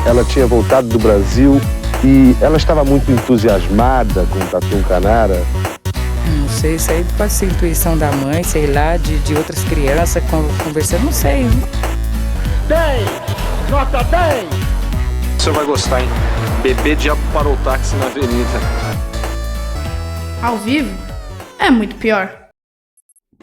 ela tinha voltado do Brasil e ela estava muito entusiasmada com o Tatu Canara. Não sei, isso aí pode ser intuição da mãe, sei lá, de outras crianças conversando, não sei. 10! Nota 10! O senhor vai gostar, hein? Bebê diabo parou o táxi na avenida. Ao vivo é muito pior.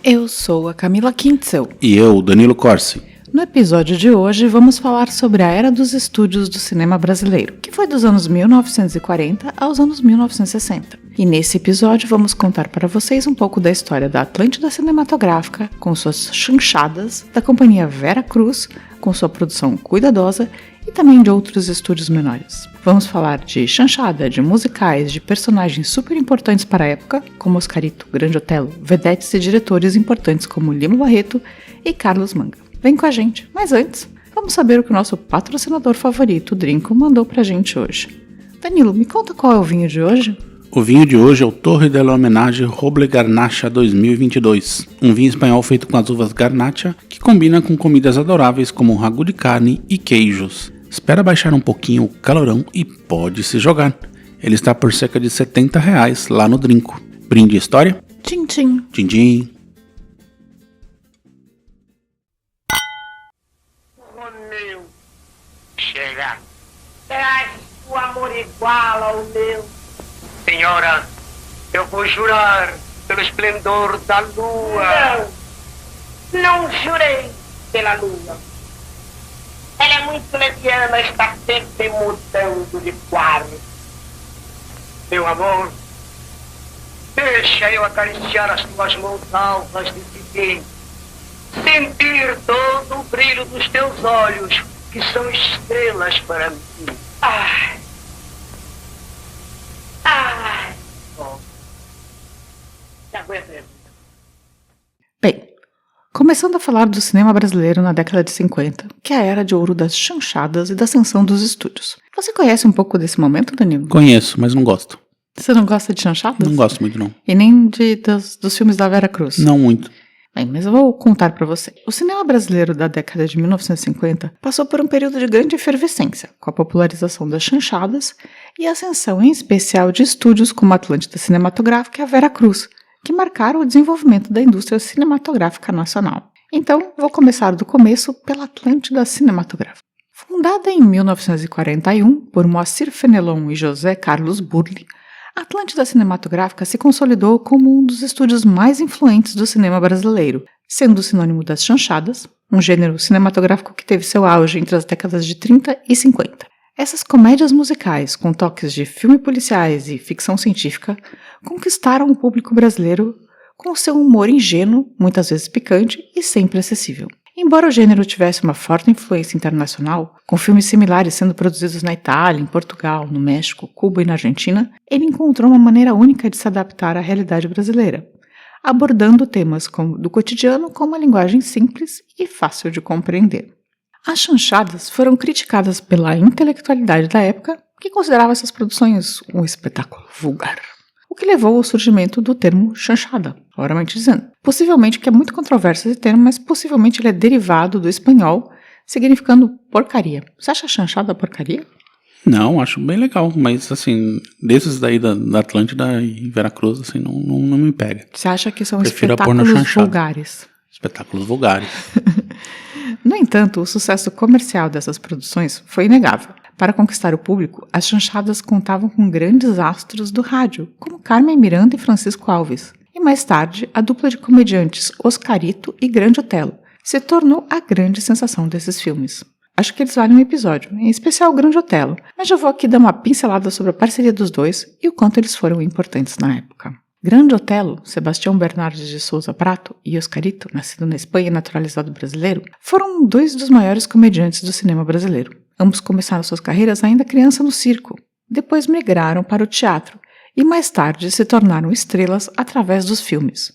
Eu sou a Camila Kintzel. E eu, Danilo Corsi. No episódio de hoje, vamos falar sobre a era dos estúdios do cinema brasileiro, que foi dos anos 1940 aos anos 1960. E nesse episódio vamos contar para vocês um pouco da história da Atlântida Cinematográfica, com suas chanchadas, da companhia Vera Cruz, com sua produção cuidadosa, e também de outros estúdios menores. Vamos falar de chanchada, de musicais, de personagens super importantes para a época, como Oscarito, Grande Otelo, vedetes e diretores importantes como Lima Barreto e Carlos Manga. Vem com a gente, mas antes, vamos saber o que o nosso patrocinador favorito, o Drinco, mandou pra gente hoje. Danilo, me conta qual é o vinho de hoje? O vinho de hoje é o Torre de la Homenage Roble Garnacha 2022, um vinho espanhol feito com as uvas Garnacha, que combina com comidas adoráveis como ragu de carne e queijos. Espera baixar um pouquinho o calorão e pode se jogar. Ele está por cerca de R$70 lá no Drinco. Brinde história? Tchim, tchim. Tchim, tchim. Romeu, chega. Traz o amor igual ao meu. Senhora, eu vou jurar pelo esplendor da lua. Não jurei pela lua. Ela é muito leviana, está sempre mudando de quarto. Meu amor, deixa eu acariciar as tuas mãos alvas de viver. Sentir todo o brilho dos teus olhos, que são estrelas para mim. Ai. Ai. Bom. Não aguento. Bem, começando a falar do cinema brasileiro na década de 50, que é a era de ouro das chanchadas e da ascensão dos estúdios. Você conhece um pouco desse momento, Danilo? Conheço, mas não gosto. Você não gosta de chanchadas? Não gosto muito, não. E nem dos filmes da Vera Cruz? Não muito. Bem, mas eu vou contar para você. O cinema brasileiro da década de 1950 passou por um período de grande efervescência, com a popularização das chanchadas e a ascensão em especial de estúdios como a Atlântida Cinematográfica e a Vera Cruz, que marcaram o desenvolvimento da indústria cinematográfica nacional. Então, vou começar do começo pela Atlântida Cinematográfica. Fundada em 1941 por Moacir Fenelon e José Carlos Burli, a Atlântida Cinematográfica se consolidou como um dos estúdios mais influentes do cinema brasileiro, sendo sinônimo das chanchadas, um gênero cinematográfico que teve seu auge entre as décadas de 30 e 50. Essas comédias musicais, com toques de filme policiais e ficção científica, conquistaram o público brasileiro com seu humor ingênuo, muitas vezes picante e sempre acessível. Embora o gênero tivesse uma forte influência internacional, com filmes similares sendo produzidos na Itália, em Portugal, no México, Cuba e na Argentina, ele encontrou uma maneira única de se adaptar à realidade brasileira, abordando temas do cotidiano com uma linguagem simples e fácil de compreender. As chanchadas foram criticadas pela intelectualidade da época, que considerava essas produções um espetáculo vulgar, o que levou ao surgimento do termo chanchada, oralmente dizendo. Possivelmente, que é muito controverso esse termo, mas possivelmente ele é derivado do espanhol, significando porcaria. Você acha chanchada porcaria? Não, acho bem legal, mas assim, desses daí da Atlântida e Veracruz, assim, não me pega. Você acha que são Prefiro espetáculos vulgares? Espetáculos vulgares. No entanto, o sucesso comercial dessas produções foi inegável. Para conquistar o público, as chanchadas contavam com grandes astros do rádio, como Carmen Miranda e Francisco Alves. E mais tarde, a dupla de comediantes Oscarito e Grande Otelo se tornou a grande sensação desses filmes. Acho que eles valem um episódio, em especial o Grande Otelo, mas já vou aqui dar uma pincelada sobre a parceria dos dois e o quanto eles foram importantes na época. Grande Otelo, Sebastião Bernardes de Souza Prato e Oscarito, nascido na Espanha e naturalizado brasileiro, foram dois dos maiores comediantes do cinema brasileiro. Ambos começaram suas carreiras ainda criança no circo, depois migraram para o teatro e mais tarde se tornaram estrelas através dos filmes.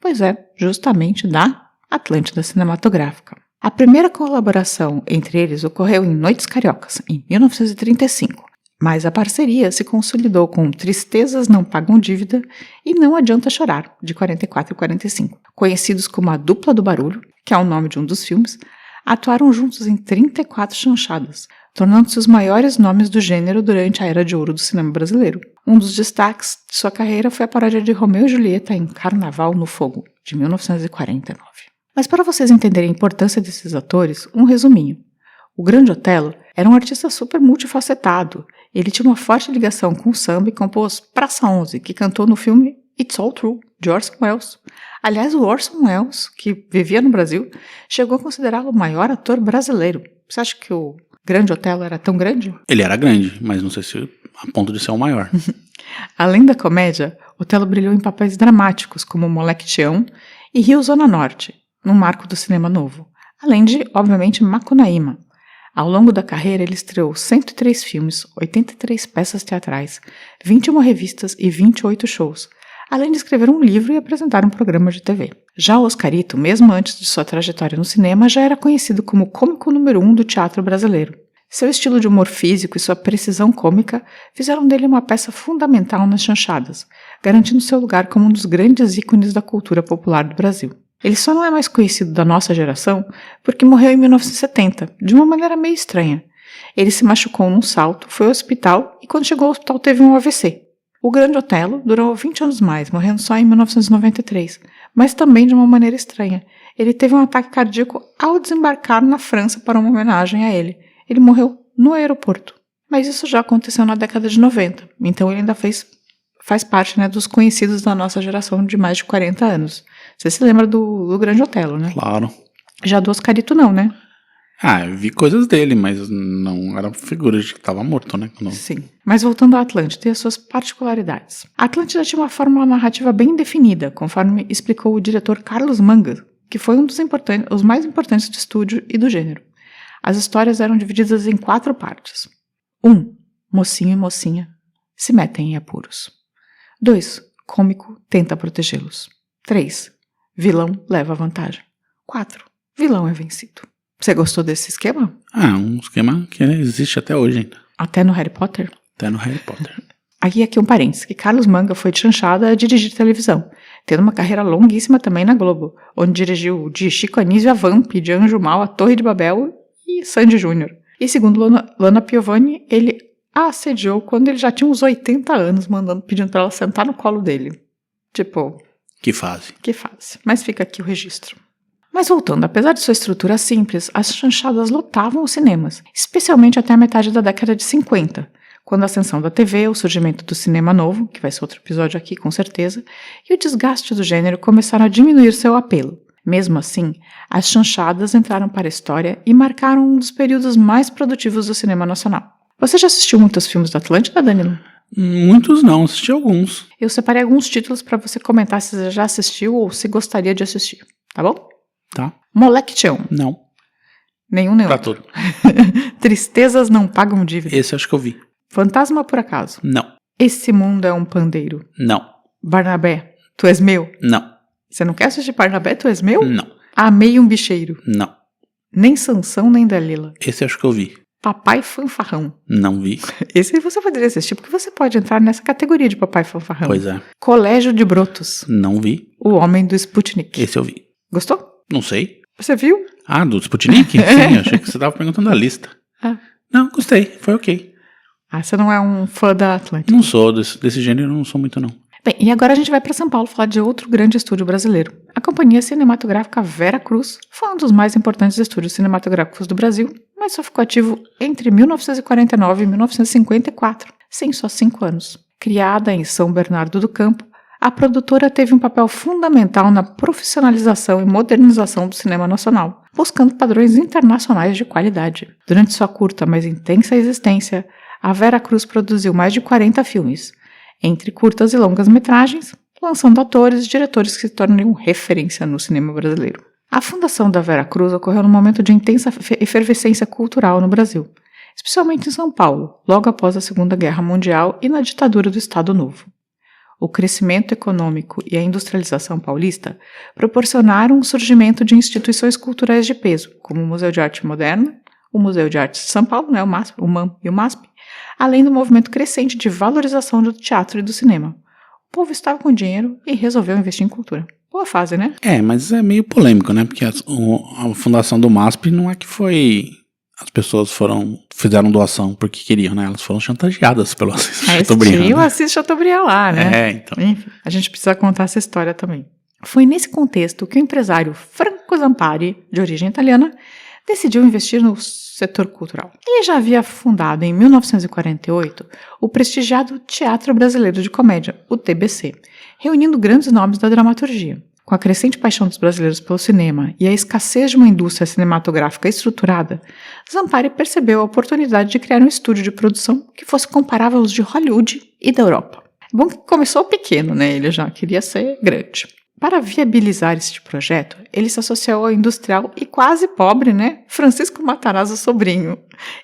Pois é, justamente da Atlântida Cinematográfica. A primeira colaboração entre eles ocorreu em Noites Cariocas, em 1935, mas a parceria se consolidou com Tristezas Não Pagam Dívida e Não Adianta Chorar, de 44 e 45. Conhecidos como a Dupla do Barulho, que é o nome de um dos filmes, atuaram juntos em 34 chanchadas, tornando-se os maiores nomes do gênero durante a Era de Ouro do cinema brasileiro. Um dos destaques de sua carreira foi a paródia de Romeu e Julieta em Carnaval no Fogo, de 1949. Mas para vocês entenderem a importância desses atores, um resuminho. O Grande Otelo era um artista super multifacetado. Ele tinha uma forte ligação com o samba e compôs Praça 11, que cantou no filme It's All True, de Orson Welles. Aliás, o Orson Welles, que vivia no Brasil, chegou a considerá-lo o maior ator brasileiro. Você acha que o Grande Otelo era tão grande? Ele era grande, mas não sei se a ponto de ser o maior. Além da comédia, Otelo brilhou em papéis dramáticos, como Moleque Tião e Rio Zona Norte, num marco do cinema novo. Além de, obviamente, Macunaíma. Ao longo da carreira, ele estreou 103 filmes, 83 peças teatrais, 21 revistas e 28 shows, além de escrever um livro e apresentar um programa de TV. Já o Oscarito, mesmo antes de sua trajetória no cinema, já era conhecido como o cômico número 1 do teatro brasileiro. Seu estilo de humor físico e sua precisão cômica fizeram dele uma peça fundamental nas chanchadas, garantindo seu lugar como um dos grandes ícones da cultura popular do Brasil. Ele só não é mais conhecido da nossa geração porque morreu em 1970, de uma maneira meio estranha. Ele se machucou num salto, foi ao hospital e quando chegou ao hospital teve um AVC. O Grande Otelo durou 20 anos mais, morrendo só em 1993, mas também de uma maneira estranha. Ele teve um ataque cardíaco ao desembarcar na França para uma homenagem a ele. Ele morreu no aeroporto. Mas isso já aconteceu na década de 90, então ele ainda faz parte, né, dos conhecidos da nossa geração de mais de 40 anos. Você se lembra do Grande Otelo, né? Claro. Já do Oscarito não, né? Ah, eu vi coisas dele, mas não era figura de que estava morto, né? Sim. Mas voltando à Atlântida e as suas particularidades. A Atlântida tinha uma fórmula narrativa bem definida, conforme explicou o diretor Carlos Manga, que foi um os mais importantes do estúdio e do gênero. As histórias eram divididas em 4 partes. 1. Mocinho e mocinha se metem em apuros. 2. Cômico tenta protegê-los. 3. Vilão leva vantagem. 4. Vilão é vencido. Você gostou desse esquema? Ah, um esquema que existe até hoje ainda. Até no Harry Potter? Até no Harry Potter. Aqui um parênteses, que Carlos Manga foi de chanchada a dirigir televisão, tendo uma carreira longuíssima também na Globo, onde dirigiu de Chico Anísio a Vamp, de Anjo Mal a Torre de Babel e Sandy Júnior. E segundo Lana Piovani, ele a assediou quando ele já tinha uns 80 anos, pedindo pra ela sentar no colo dele. Tipo... Que fase. Que fase. Mas fica aqui o registro. Mas voltando, apesar de sua estrutura simples, as chanchadas lotavam os cinemas, especialmente até a metade da década de 50, quando a ascensão da TV, o surgimento do cinema novo, que vai ser outro episódio aqui com certeza, e o desgaste do gênero começaram a diminuir seu apelo. Mesmo assim, as chanchadas entraram para a história e marcaram um dos períodos mais produtivos do cinema nacional. Você já assistiu muitos filmes da Atlântida, Danilo? Muitos não, assisti alguns. Eu separei alguns títulos para você comentar se você já assistiu ou se gostaria de assistir, tá bom? Tá. Moleque Tião. Não. Nenhum. Pra tudo. Tristezas não pagam dívida. Esse acho que eu vi. Fantasma por acaso. Não. Esse mundo é um pandeiro. Não. Barnabé, tu és meu. Não. Você não quer assistir Barnabé, tu és meu? Não. Amei um bicheiro. Não. Nem Sansão, nem Dalila. Esse acho que eu vi. Papai Fanfarrão. Não vi. Esse você poderia assistir, porque você pode entrar nessa categoria de Papai Fanfarrão. Pois é. Colégio de Brotos. Não vi. O Homem do Sputnik. Esse eu vi. Gostou? Não sei. Você viu? Ah, do Sputnik? Sim, achei que você estava perguntando a lista. Ah. Não, gostei. Foi ok. Ah, você não é um fã da Atlântida? Não sou, desse gênero eu não sou muito não. Bem, e agora a gente vai para São Paulo falar de outro grande estúdio brasileiro. A Companhia Cinematográfica Vera Cruz foi um dos mais importantes estúdios cinematográficos do Brasil, mas só ficou ativo entre 1949 e 1954, sim, só 5 anos. Criada em São Bernardo do Campo, a produtora teve um papel fundamental na profissionalização e modernização do cinema nacional, buscando padrões internacionais de qualidade. Durante sua curta, mas intensa existência, a Vera Cruz produziu mais de 40 filmes, entre curtas e longas metragens, lançando atores e diretores que se tornam referência no cinema brasileiro. A fundação da Vera Cruz ocorreu num momento de intensa efervescência cultural no Brasil, especialmente em São Paulo, logo após a Segunda Guerra Mundial e na ditadura do Estado Novo. O crescimento econômico e a industrialização paulista proporcionaram o surgimento de instituições culturais de peso, como o Museu de Arte Moderna, o Museu de Arte de São Paulo, né, o MAM e o MASP, além do movimento crescente de valorização do teatro e do cinema. O povo estava com dinheiro e resolveu investir em cultura. Boa fase, né? É, mas é meio polêmico, né? Porque a fundação do MASP não é que foi as pessoas fizeram doação porque queriam, né? Elas foram chantageadas pelo Assis Tinha Chateaubriand. o Assis Chateaubriand lá, né? Então. Enfim, a gente precisa contar essa história também. Foi nesse contexto que o empresário Franco Zampari, de origem italiana, decidiu investir no setor cultural. Ele já havia fundado em 1948 o prestigiado Teatro Brasileiro de Comédia, o TBC, reunindo grandes nomes da dramaturgia. Com a crescente paixão dos brasileiros pelo cinema e a escassez de uma indústria cinematográfica estruturada, Zampari percebeu a oportunidade de criar um estúdio de produção que fosse comparável aos de Hollywood e da Europa. Bom que começou pequeno, né? Ele já queria ser grande. Para viabilizar este projeto, ele se associou ao industrial e quase pobre, né, Francisco Matarazzo Sobrinho,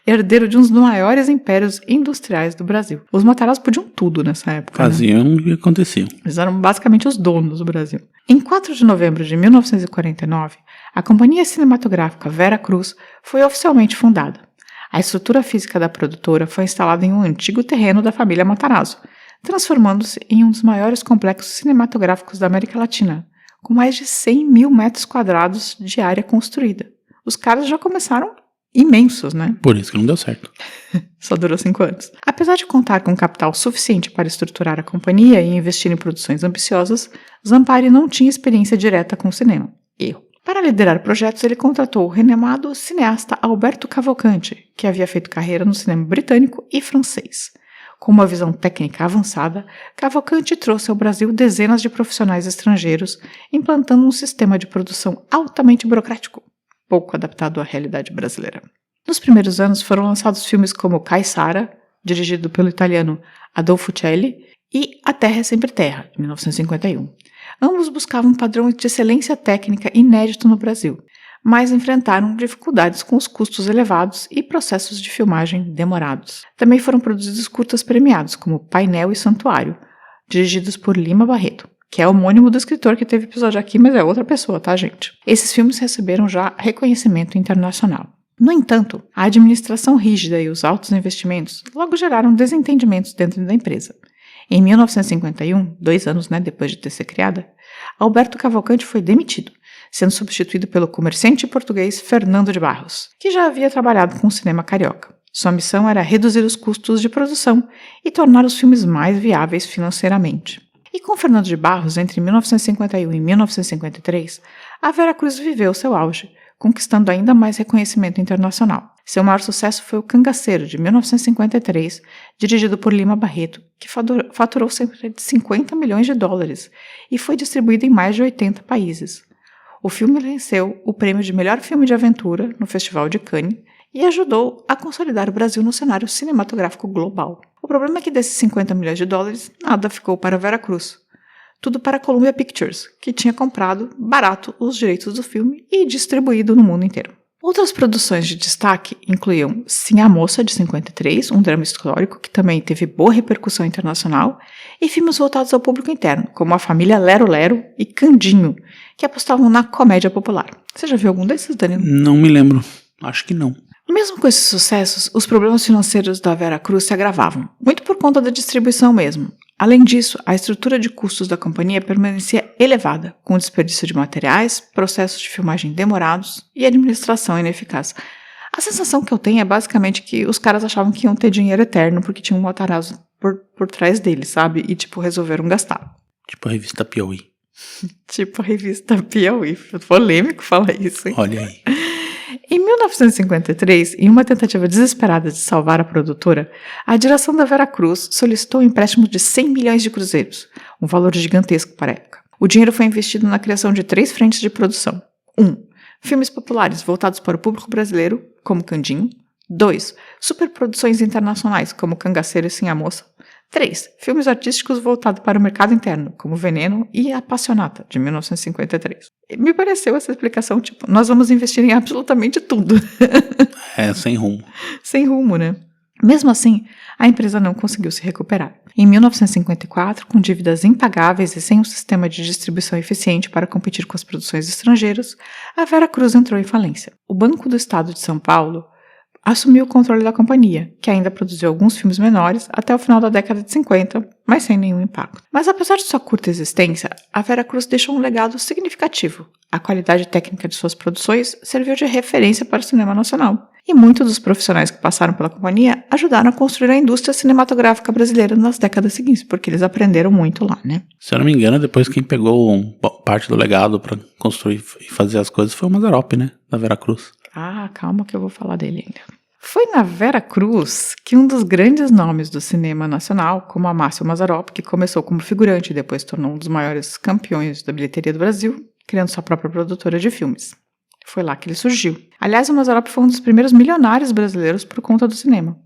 herdeiro de um dos maiores impérios industriais do Brasil. Os Matarazzo podiam tudo nessa época. Faziam o que acontecia. Eles eram basicamente os donos do Brasil. Em 4 de novembro de 1949, a Companhia Cinematográfica Vera Cruz foi oficialmente fundada. A estrutura física da produtora foi instalada em um antigo terreno da família Matarazzo, transformando-se em um dos maiores complexos cinematográficos da América Latina, com mais de 100 mil metros quadrados de área construída. Os caras já começaram imensos, né? Por isso que não deu certo. Só durou 5 anos. Apesar de contar com capital suficiente para estruturar a companhia e investir em produções ambiciosas, Zampari não tinha experiência direta com o cinema. Erro. Para liderar projetos, ele contratou o renomado cineasta Alberto Cavalcanti, que havia feito carreira no cinema britânico e francês. Com uma visão técnica avançada, Cavalcanti trouxe ao Brasil dezenas de profissionais estrangeiros, implantando um sistema de produção altamente burocrático, pouco adaptado à realidade brasileira. Nos primeiros anos foram lançados filmes como Caissara, dirigido pelo italiano Adolfo Celli, e A Terra é Sempre Terra, de 1951. Ambos buscavam um padrão de excelência técnica inédito no Brasil, mas enfrentaram dificuldades com os custos elevados e processos de filmagem demorados. Também foram produzidos curtas premiados, como Painel e Santuário, dirigidos por Lima Barreto, que é homônimo do escritor que teve episódio aqui, mas é outra pessoa, tá, gente? Esses filmes receberam já reconhecimento internacional. No entanto, a administração rígida e os altos investimentos logo geraram desentendimentos dentro da empresa. Em 1951, 2 anos depois de ter sido criada, Alberto Cavalcanti foi demitido, sendo substituído pelo comerciante português Fernando de Barros, que já havia trabalhado com o cinema carioca. Sua missão era reduzir os custos de produção e tornar os filmes mais viáveis financeiramente. E com Fernando de Barros, entre 1951 e 1953, a Vera Cruz viveu seu auge, conquistando ainda mais reconhecimento internacional. Seu maior sucesso foi O Cangaceiro, de 1953, dirigido por Lima Barreto, que faturou cerca de 50 milhões de dólares e foi distribuído em mais de 80 países. O filme venceu o prêmio de melhor filme de aventura no Festival de Cannes e ajudou a consolidar o Brasil no cenário cinematográfico global. O problema é que desses 50 milhões de dólares, nada ficou para Vera Cruz. Tudo para a Columbia Pictures, que tinha comprado barato os direitos do filme e distribuído no mundo inteiro. Outras produções de destaque incluíam Sim a Moça, de 53, um drama histórico que também teve boa repercussão internacional, e filmes voltados ao público interno, como A Família Lero Lero e Candinho, que apostavam na comédia popular. Você já viu algum desses, Danilo? Não me lembro. Acho que não. Mesmo com esses sucessos, os problemas financeiros da Vera Cruz se agravavam, muito por conta da distribuição mesmo. Além disso, a estrutura de custos da companhia permanecia elevada, com desperdício de materiais, processos de filmagem demorados e administração ineficaz. A sensação que eu tenho é basicamente que os caras achavam que iam ter dinheiro eterno porque tinha um Matarazzo por trás deles, sabe? E, resolveram gastar. Tipo a revista Piauí. Tipo a revista Piauí. Polêmico falar isso, hein? Olha aí. Em 1953, em uma tentativa desesperada de salvar a produtora, a direção da Vera Cruz solicitou um empréstimo de 100 milhões de cruzeiros, um valor gigantesco para a época. O dinheiro foi investido na criação de 3 frentes de produção. 1. Filmes populares voltados para o público brasileiro, como Candinho. 2. Superproduções internacionais, como Cangaceiro e Sim a Moça. 3. Filmes artísticos voltados para o mercado interno, como Veneno e Appassionata, de 1953. Me pareceu essa explicação, nós vamos investir em absolutamente tudo. Sem rumo. Sem rumo, né? Mesmo assim, a empresa não conseguiu se recuperar. Em 1954, com dívidas impagáveis e sem um sistema de distribuição eficiente para competir com as produções estrangeiras, a Vera Cruz entrou em falência. O Banco do Estado de São Paulo assumiu o controle da companhia, que ainda produziu alguns filmes menores até o final da década de 50, mas sem nenhum impacto. Mas apesar de sua curta existência, a Vera Cruz deixou um legado significativo. A qualidade técnica de suas produções serviu de referência para o cinema nacional. E muitos dos profissionais que passaram pela companhia ajudaram a construir a indústria cinematográfica brasileira nas décadas seguintes, porque eles aprenderam muito lá, né? Se eu não me engano, depois quem pegou parte do legado pra construir e fazer as coisas foi o Mazzaropi, né? Da Veracruz. Ah, calma que eu vou falar dele ainda. Foi na Veracruz que um dos grandes nomes do cinema nacional, como Amácio Mazzaropi, que começou como figurante e depois tornou um dos maiores campeões da bilheteria do Brasil, criando sua própria produtora de filmes. Foi lá que ele surgiu. Aliás, o Mazzaropi foi um dos primeiros milionários brasileiros por conta do cinema.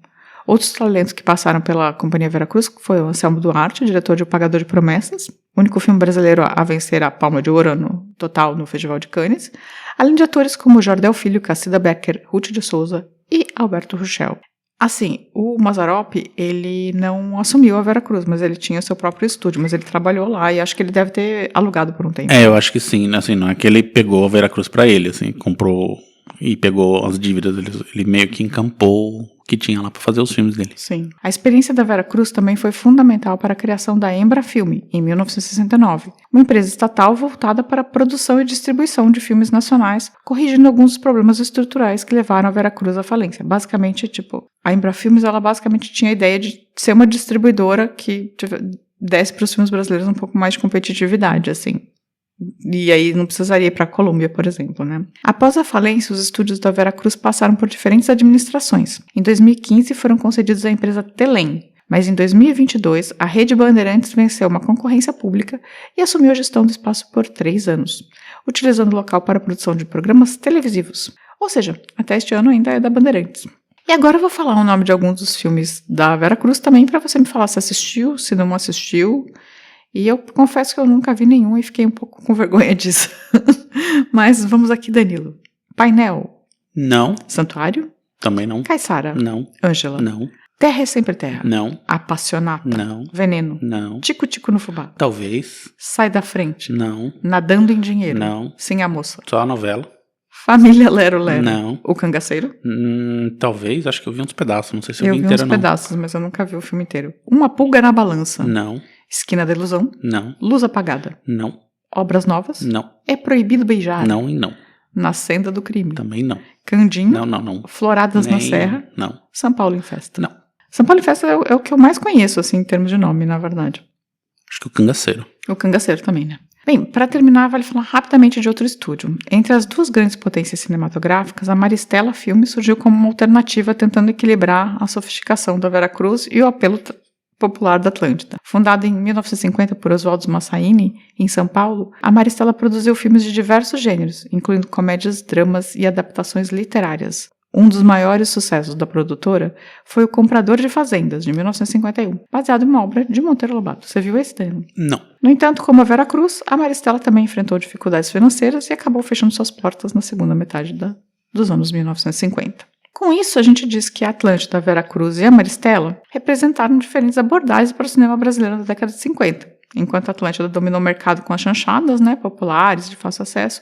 Outros talentos que passaram pela Companhia Veracruz foi o Anselmo Duarte, diretor de O Pagador de Promessas, o único filme brasileiro a vencer a Palma de Ouro no total no Festival de Cannes, além de atores como Jordel Filho, Cacida Becker, Ruth de Souza e Alberto Ruchel. Assim, o Mazzaropi, ele não assumiu a Veracruz, mas ele tinha seu próprio estúdio, mas ele trabalhou lá e acho que ele deve ter alugado por um tempo. Eu acho que sim, assim, não é que ele pegou a Veracruz pra ele, assim, comprou e pegou as dívidas, ele meio que encampou o que tinha lá pra fazer os filmes dele. Sim. A experiência da Veracruz também foi fundamental para a criação da Embrafilme, em 1969, uma empresa estatal voltada para a produção e distribuição de filmes nacionais, corrigindo alguns dos problemas estruturais que levaram a Veracruz à falência. Basicamente, a Embrafilmes, ela basicamente tinha a ideia de ser uma distribuidora que desse para os filmes brasileiros um pouco mais de competitividade, assim. E aí não precisaria ir para a Colômbia, por exemplo, né? Após a falência, os estúdios da Veracruz passaram por diferentes administrações. Em 2015 foram concedidos à empresa Telem, mas em 2022 a Rede Bandeirantes venceu uma concorrência pública e assumiu a gestão do espaço por 3 anos, utilizando o local para a produção de programas televisivos. Ou seja, até este ano ainda é da Bandeirantes. E agora eu vou falar o nome de alguns dos filmes da Veracruz também para você me falar se assistiu, se não assistiu. E eu confesso que eu nunca vi nenhum e fiquei um pouco com vergonha disso. Mas vamos aqui, Danilo. Painel. Não. Santuário. Também não. Caissara. Não. Ângela. Não. Terra é sempre terra. Não. Apassionata. Não. Veneno. Não. Tico-tico no fubá. Talvez. Sai da frente. Não. Nadando em dinheiro. Não. Sim, a moça. Só a novela. Família Lero Lero. Não. O Cangaceiro. Talvez, acho que eu vi uns pedaços, não sei se eu Eu vi vi inteiro uns ou não. pedaços, mas eu nunca vi o filme inteiro. Uma pulga na balança. Não. Esquina da ilusão. Não. Luz apagada. Não. Obras novas. Não. É proibido beijar. Não e não. Na senda do crime. Também não. Candinho. Não. Floradas na Nem- Serra. Não. São Paulo em Festa. Não. São Paulo em Festa é o que eu mais conheço, assim, em termos de nome, na verdade. Acho que o Cangaceiro. O Cangaceiro também, né? Bem, para terminar, vale falar rapidamente de outro estúdio. Entre as duas grandes potências cinematográficas, a Maristela Filme surgiu como uma alternativa tentando equilibrar a sofisticação da Veracruz e o apelo popular da Atlântida. Fundada em 1950 por Oswaldo Massaini, em São Paulo, a Maristela produziu filmes de diversos gêneros, incluindo comédias, dramas e adaptações literárias. Um dos maiores sucessos da produtora foi O Comprador de Fazendas, de 1951, baseado em uma obra de Monteiro Lobato. Você viu esse, Danilo? Não. No entanto, como a Veracruz, a Maristela também enfrentou dificuldades financeiras e acabou fechando suas portas na segunda metade dos anos 1950. Com isso, a gente diz que a Atlântida, a Veracruz e a Maristela representaram diferentes abordagens para o cinema brasileiro da década de 50. Enquanto a Atlântida dominou o mercado com as chanchadas, populares, de fácil acesso,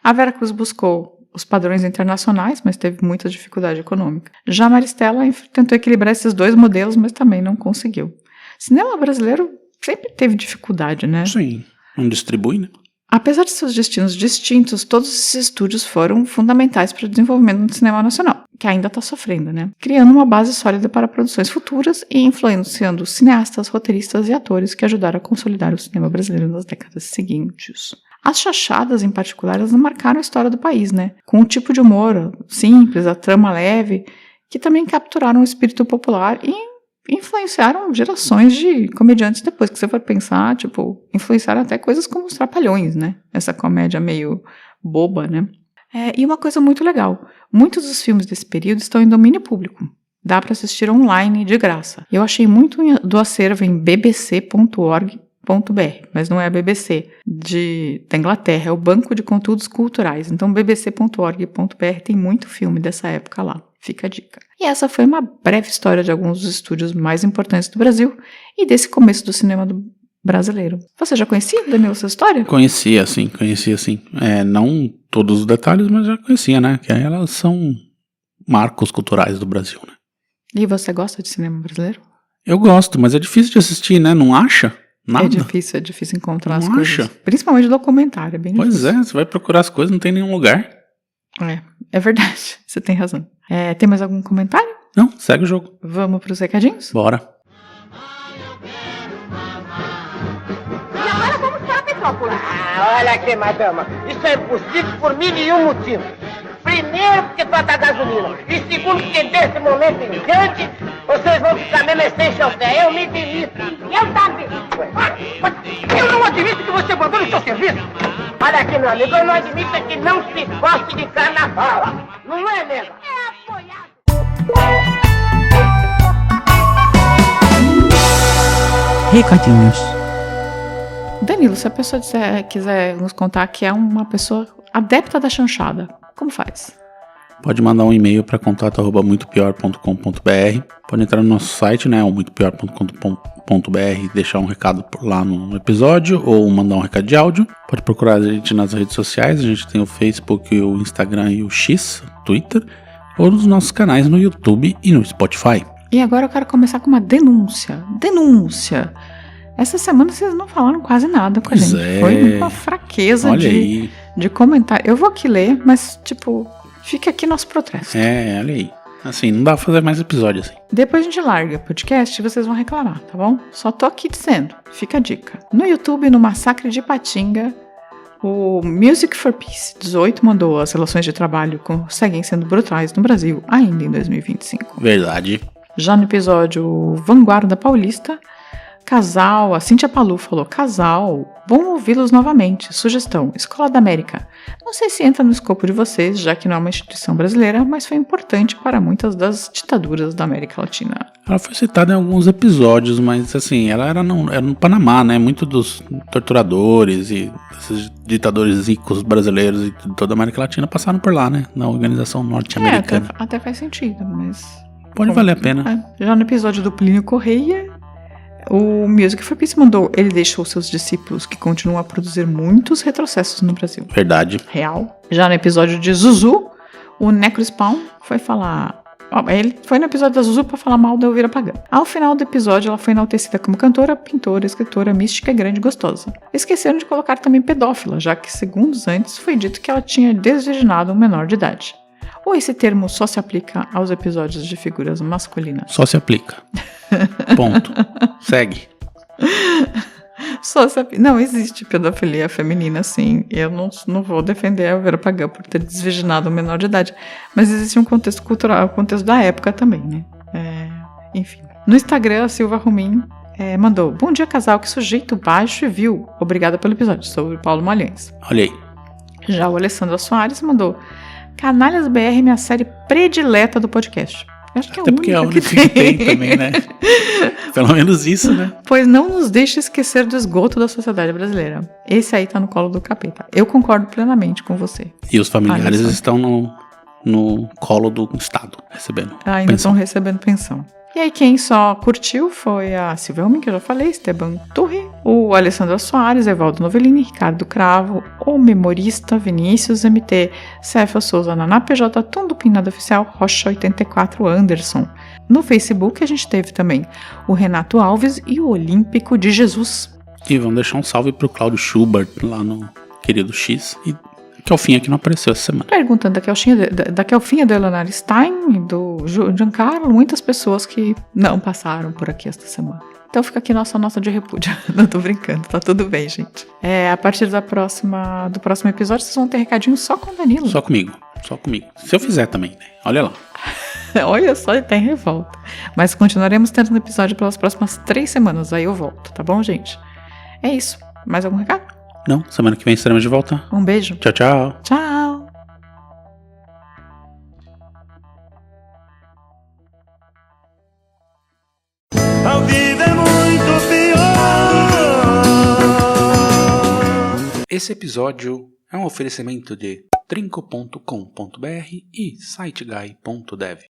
a Veracruz buscou os padrões internacionais, mas teve muita dificuldade econômica. Já a Maristela tentou equilibrar esses dois modelos, mas também não conseguiu. O cinema brasileiro sempre teve dificuldade, né? Sim. Não distribui, né? Apesar de seus destinos distintos, todos esses estúdios foram fundamentais para o desenvolvimento do cinema nacional, que ainda está sofrendo, né? Criando uma base sólida para produções futuras e influenciando cineastas, roteiristas e atores que ajudaram a consolidar o cinema brasileiro nas décadas seguintes. As chachadas, em particular, elas marcaram a história do país, né? Com um tipo de humor simples, a trama leve, que também capturaram o espírito popular e influenciaram gerações de comediantes depois, que você for pensar, influenciaram até coisas como os Trapalhões, né? Essa comédia meio boba, né? E uma coisa muito legal, muitos dos filmes desse período estão em domínio público. Dá para assistir online de graça. Eu achei muito do acervo em bbc.org.br, mas não é a BBC da Inglaterra, é o Banco de Conteúdos Culturais. Então, bbc.org.br tem muito filme dessa época lá. Fica a dica. E essa foi uma breve história de alguns dos estúdios mais importantes do Brasil e desse começo do cinema brasileiro. Você já conhecia, Danilo, essa história? Conhecia sim. Não todos os detalhes, mas já conhecia, né? Que elas são marcos culturais do Brasil, né? E você gosta de cinema brasileiro? Eu gosto, mas é difícil de assistir, né? Não acha? Nada. É difícil encontrar Não as coisas. acha? Principalmente documentário, é bem Pois difícil. é, você vai procurar as coisas, não tem nenhum lugar. É verdade. Você tem razão. Tem mais algum comentário? Não, segue o jogo. Vamos pros recadinhos? Bora. E agora vamos para a metrópole. Olha aqui, madama. Isso é impossível por 1001 motivos. Primeiro, porque falta gasolina. E segundo, porque desse momento em diante, vocês vão ficar mesmo sem chofé. Eu me demito. Eu também. Eu não admito que você abandone o seu serviço. Olha aqui, meu amigo, eu não admito que não se goste de carnaval. Não é mesmo? É apoiado. Recadinhos. Danilo, se a pessoa quiser nos contar que é uma pessoa adepta da chanchada, como faz? Pode mandar um e-mail para contato@muitopior.com.br. Pode entrar no nosso site, né, muitopior.com.br, e deixar um recado lá no episódio ou mandar um recado de áudio. Pode procurar a gente nas redes sociais. A gente tem o Facebook, o Instagram e o X, o Twitter, ou nos nossos canais no YouTube e no Spotify. E agora eu quero começar com uma denúncia. Denúncia! Essa semana vocês não falaram quase nada com a gente. Foi uma fraqueza de comentar. Eu vou aqui ler, mas, fica aqui nosso protesto. Olha aí. Assim, não dá pra fazer mais episódios assim. Depois a gente larga o podcast e vocês vão reclamar, tá bom? Só tô aqui dizendo. Fica a dica. No YouTube, no Massacre de Ipatinga, o Music for Peace 18 mandou: as relações de trabalho seguem sendo brutais no Brasil, ainda em 2025. Verdade. Já no episódio Vanguarda Paulista, a Cíntia Palu falou: casal, bom ouvi-los novamente. Sugestão, Escola da América. Não sei se entra no escopo de vocês, já que não é uma instituição brasileira, mas foi importante para muitas das ditaduras da América Latina. Ela foi citada em alguns episódios, mas assim, ela era no Panamá, né? Muitos dos torturadores e esses ditadores ricos brasileiros e de toda a América Latina passaram por lá, né? Na organização norte-americana. Até faz sentido, mas... Pode valer a pena. Já no episódio do Plínio Correia, o Music for Peace mandou: ele deixou seus discípulos que continuam a produzir muitos retrocessos no Brasil. Verdade. Real. Já no episódio de Zuzu, o Necrospawn foi falar... ele foi no episódio da Zuzu pra falar mal da Elvira Pagã. Ao final do episódio, ela foi enaltecida como cantora, pintora, escritora, mística, grande e gostosa. Esqueceram de colocar também pedófila, já que segundos antes foi dito que ela tinha desvirginado um menor de idade. Ou esse termo só se aplica aos episódios de figuras masculinas? Só se aplica. Ponto. Segue. Não existe pedofilia feminina, sim. Eu não vou defender a Elvira Pagã por ter desvirginado um menor de idade. Mas existe um contexto cultural, o contexto da época também, né? Enfim. No Instagram, a Silva Rumin mandou: bom dia, casal, que sujeito baixo e vil. Obrigada pelo episódio, sobre Paulo Malhães. Olha aí. Já o Alessandro Soares mandou: Canalhas BR, minha série predileta do podcast. Acho que até porque é a única que tem também, né? Pelo menos isso, né? Pois não nos deixe esquecer do esgoto da sociedade brasileira. Esse aí tá no colo do capeta. Eu concordo plenamente com você. E os familiares estão no colo do Estado, recebendo ainda pensão. Estão recebendo pensão. E aí quem só curtiu foi a Silvia Homem, que eu já falei, Esteban Turri, o Alessandro Soares, Evaldo Novellini, Ricardo Cravo, o Memorista, Vinícius MT, Cefa Souza, Naná PJ, Tom do Pinado Oficial, Rocha 84, Anderson. No Facebook a gente teve também o Renato Alves e o Olímpico de Jesus. E vamos deixar um salve pro Cláudio Schubert lá no Querido X e Kelfinha, que não apareceu essa semana. Perguntando da Kelfinha, do Eleanor Stein e do Giancarlo, muitas pessoas que não passaram por aqui esta semana. Então fica aqui nossa nota de repúdio. Não tô brincando, tá tudo bem, gente. A partir do próximo episódio, vocês vão ter recadinho só com o Danilo. Só comigo. Se eu fizer também, né? Olha lá. Olha só, tem revolta. Mas continuaremos tendo um episódio pelas próximas 3 semanas, aí eu volto, tá bom, gente? É isso. Mais algum recado? Não, semana que vem estaremos de volta. Um beijo. Tchau, tchau. Tchau. A vida é muito pior. Esse episódio é um oferecimento de trinco.com.br e siteguy.dev.